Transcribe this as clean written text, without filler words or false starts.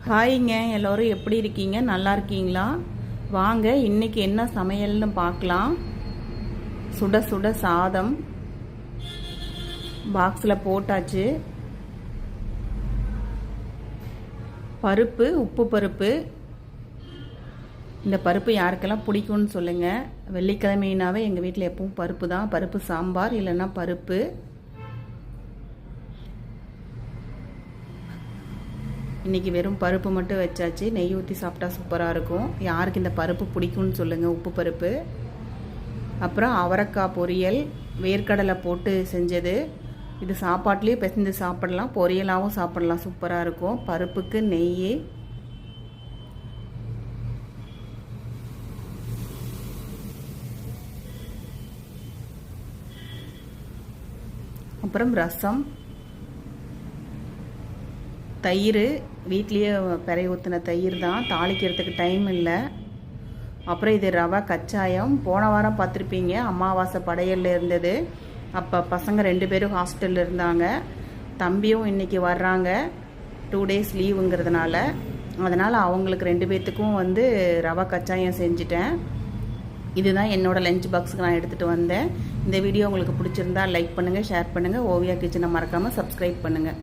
ஹாய்ங்க, எல்லோரும் எப்படி இருக்கீங்க? நல்லா இருக்கீங்களா? வாங்க இன்னைக்கு என்ன சமையல்னு பார்க்கலாம். சுட சுட சாதம் பாக்ஸில் போட்டாச்சு. பருப்பு, உப்பு பருப்பு. இந்த பருப்பு யாருக்கெல்லாம் பிடிக்கும்னு சொல்லுங்கள். வெள்ளிக்கிழமைனாவே எங்கள் வீட்டில் எப்பவும் பருப்பு தான். பருப்பு சாம்பார் இல்லைன்னா பருப்பு. இன்றைக்கி வெறும் பருப்பு மட்டும் வச்சாச்சு. நெய் ஊற்றி சாப்பிட்டா சூப்பராக இருக்கும். யாருக்கு இந்த பருப்பு பிடிக்கும்னு சொல்லுங்கள். உப்பு பருப்பு. அப்புறம் அவரைக்காய் பொரியல், வேர்க்கடலை போட்டு செஞ்சது. இது சாப்பாட்லேயே பிசைஞ்சு சாப்பிடலாம், பொரியலாகவும் சாப்பிடலாம், சூப்பராக இருக்கும். பருப்புக்கு நெய். அப்புறம் ரசம், தயிர். வீட்லேயே பிறைய ஊற்றின தயிர் தான், தாளிக்கிறதுக்கு டைம் இல்லை. அப்புறம் இது ரவை கச்சாயம். போன வாரம் பார்த்துருப்பீங்க, அமாவாசை படையலில் இருந்தது. அப்போ பசங்க 2 பேரும் ஹாஸ்டலில் இருந்தாங்க. தம்பியும் இன்றைக்கி வர்றாங்க, 2 days லீவுங்கிறதுனால. அதனால் அவங்களுக்கு 2 பேர்த்துக்கும் ரவை கச்சாயம் செஞ்சுட்டேன். இதுதான் என்னோடய லஞ்ச் பாக்ஸுக்கு நான் எடுத்துகிட்டு வந்தேன். இந்த வீடியோ உங்களுக்கு பிடிச்சிருந்தா லைக் பண்ணுங்கள், ஷேர் பண்ணுங்கள். ஓவியா கிச்சனை மறக்காமல் சப்ஸ்கிரைப் பண்ணுங்கள்.